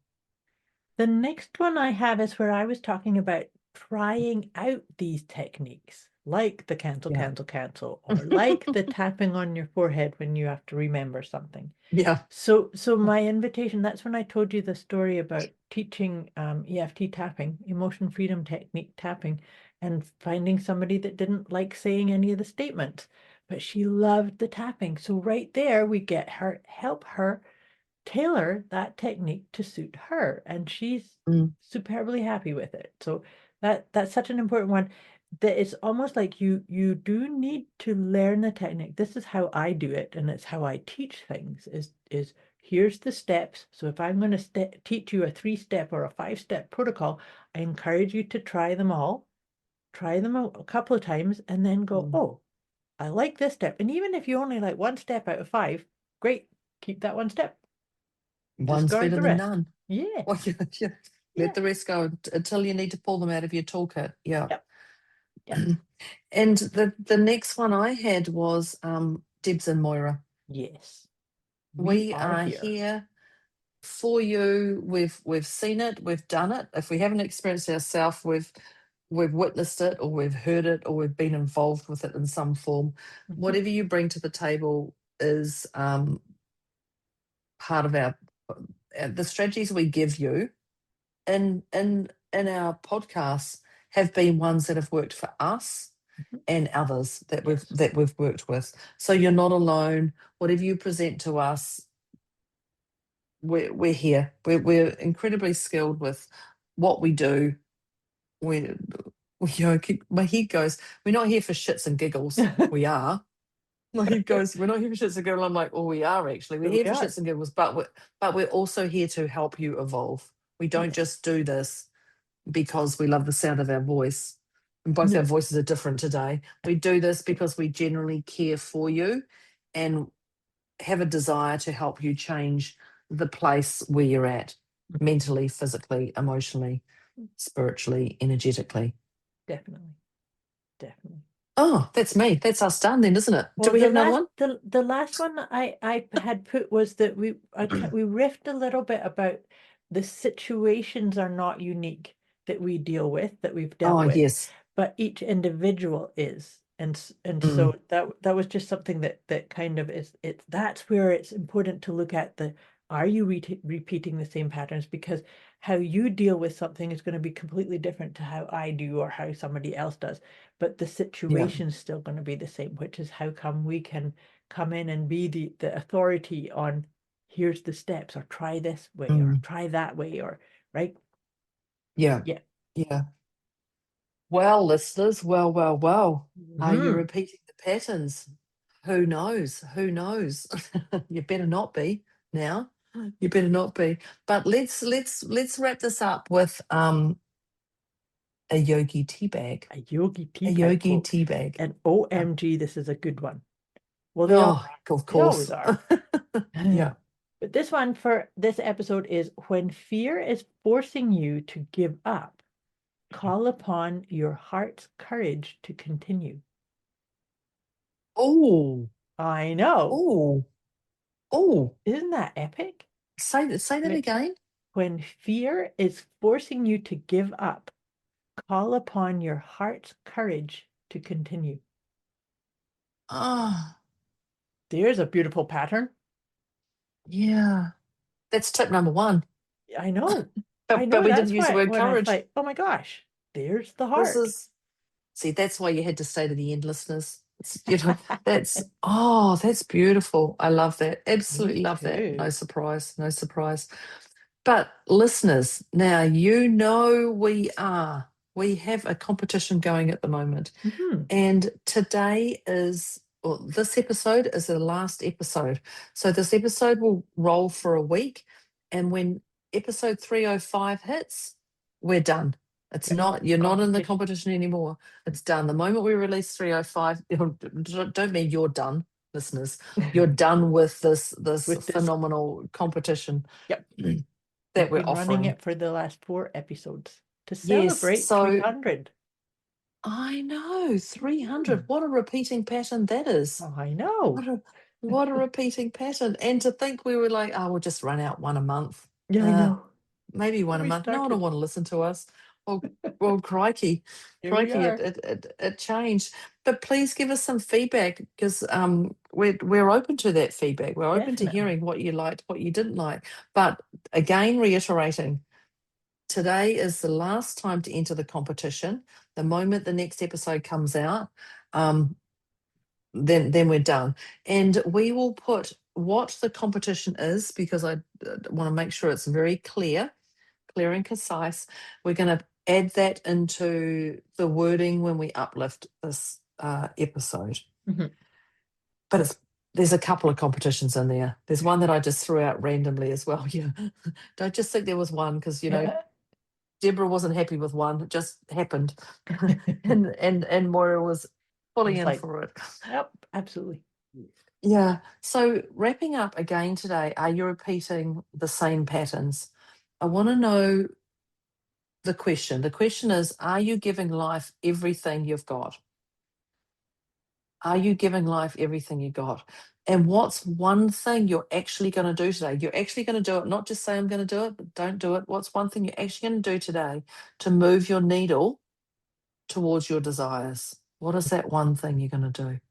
The next one I have is where I was talking about trying out these techniques, like the cancel, Yeah. cancel, cancel, or like the tapping on your forehead when you have to remember something. Yeah. So my invitation, that's when I told you the story about teaching EFT tapping, emotion freedom technique tapping, and finding somebody that didn't like saying any of the statements, but she loved the tapping. So right there, we help her tailor that technique to suit her, and she's Mm. superbly happy with it. So that's such an important one, that it's almost like you do need to learn the technique. This is how I do it, and it's how I teach things, is here's the steps. So if I'm going to teach you a 3-step or a 5-step protocol, I encourage you to try them a couple of times, and then go, oh, I like this step. And even if you only like 1 step out of 5, great, keep that 1 step. One's Discard better the than rest. none. Yeah. Well, yeah. Yeah. Let the rest go until you need to pull them out of your toolkit. Yeah. Yep. Yep. And the next one I had was Debs and Moira. Yes. We are here for you. We've seen it, we've done it. If we haven't experienced it ourselves, we've witnessed it, or we've heard it, or we've been involved with it in some form. Mhm. Whatever you bring to the table is part of the strategies we give you in our podcasts have been ones that have worked for us Mhm. and others that Yes. we've worked with. So you're not alone. Whatever you present to us, we're here. We're incredibly skilled with what we do. We my head goes, we're not here for shits and giggles. We are. My head goes, we're not here for shits and giggles. I'm like, oh, we are actually. We're But here we for are. shits and giggles, but we're also here to help you evolve. We don't Yes. just do this because we love the sound of our voice. And both No. our voices are different today. We do this because we generally care for you and have a desire to help you change the place where you're at, mentally, physically, emotionally, spiritually, energetically. Definitely. Definitely. Oh, that's me. That's us done then, isn't it? Do Well, we have another one? the last one I had put was that we riffed a little bit about the situations are not unique that we deal with, that we've dealt Oh, with, yes. but each individual is. And so that was just something that kind of that's where it's important to look at are you repeating the same patterns, because how you deal with something is going to be completely different to how I do or how somebody else does, but the Yeah. situation's still going to be the same, which is how come we can come in and be the authority on, here's the steps, or try this way or try that way, or right. Yeah. Yeah. Yeah. Well, listeners, well. Are you Mhm. repeating the patterns? Who knows? Who knows? You better not be now. You better not be. But let's wrap this up with a yogi tea bag. A yogi tea A bag, yogi folks. tea bag. And Yeah. OMG, this is a good one. Well, Oh, of they always course. are. Yeah. But this one for this episode is, when fear is forcing you to give up, call upon your heart's courage to continue. Oh, I know. oh. Isn't that epic? Say that When, again. when fear is forcing you to give up, call upon your heart's courage to continue. Ah, There's a beautiful pattern. yeah. That's tip number 1. I know. I But know. we didn't That's use the why word when I was courage. like, oh my gosh, there's the This heart. is See, that's why you had to stay to the end, listeners. That's beautiful. I love that. Absolutely love that. No too. surprise, no surprise. But listeners, now we have a competition going at the moment. Mhm. And this episode is the last episode. So this episode will roll for a week. And when episode 305 hits, we're done. You're not in the competition anymore. It's done. The moment we release 305, don't mean you're done. listeners. You're done with this With this- phenomenal competition. Yep. That We've we're been running offering. it for the last 4 episodes to Yes, celebrate so 300. I know 300. What a repeating pattern that is. Oh, I know. What a repeating pattern. And to think we were like, oh, we'll just run out one a month. Yeah, I know. Maybe one a we month. No one will started. want to listen to us. Well, crikey, Here we crikey, are. it changed. But please give us some feedback, because we're open to that feedback. We're open to Definitely. hearing what you liked, what you didn't like. But again, reiterating, today is the last time to enter the competition. The moment the next episode comes out, then we're done. And we will put what the competition is, because I want to make sure it's very clear and concise. We're going to add that into the wording when we uplift this episode. Mhm. But there's a couple of competitions in there. There's one that I just threw out randomly as well. Yeah, don't just think there was one, because Deborah wasn't happy with one. It just happened, and Moira was fully in for it. Yep, absolutely. Yeah. So wrapping up again today, are you repeating the same patterns? I want to know the question. The question is, are you giving life everything you've got? Are you giving life everything you got? And what's one thing you're actually going to do today? You're actually going to do it, not just say I'm going to do it, but don't do it. What's one thing you're actually going to do today to move your needle towards your desires? What is that one thing you're going to do?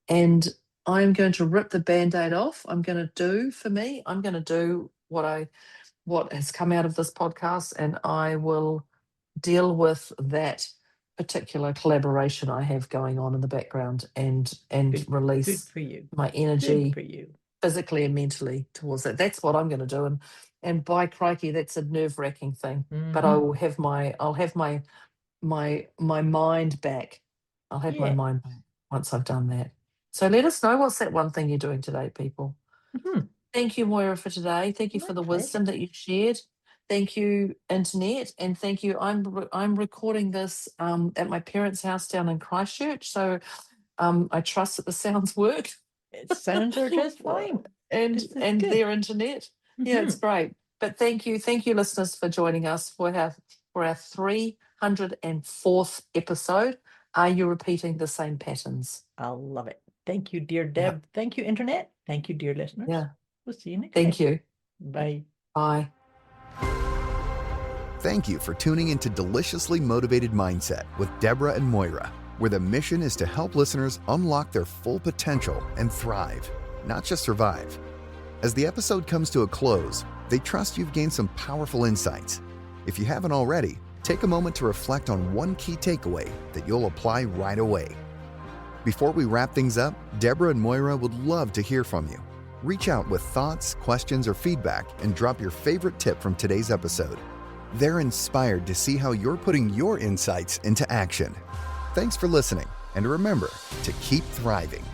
And I'm going to rip the Band-Aid off. I'm going to do what has come out of this podcast, and I will deal with that particular collaboration I have going on in the background, and release Good for you. my energy Good for you. physically and mentally towards that. That's what I'm going to do. And by crikey, that's a nerve-wracking thing. But I'll have my mind back. I'll have my mind back once I've done that. So let us know, what's that one thing you're doing today, people. Thank you, Moira, for today. Thank you for the wisdom that you shared. Thank you, Internet, and thank you. I'm recording this at my parents' house down in Christchurch, so I trust that the sounds work. It sounds are just fine. and good. their internet. Yeah, it's great. But thank you, listeners, for joining us for our 304th episode. Are you repeating the same patterns? I love it. Thank you, dear Deb. Yep. Thank you, Internet. Thank you, dear listeners. Yeah. We'll see you next Thank time. you. Bye. Bye. Thank you for tuning into Deliciously Motivated Mindset with Deborah and Moira, where the mission is to help listeners unlock their full potential and thrive, not just survive. As the episode comes to a close, they trust you've gained some powerful insights. If you haven't already, take a moment to reflect on one key takeaway that you'll apply right away. Before we wrap things up, Deborah and Moira would love to hear from you. Reach out with thoughts, questions, or feedback, and drop your favorite tip from today's episode. They're inspired to see how you're putting your insights into action. Thanks for listening, and remember to keep thriving.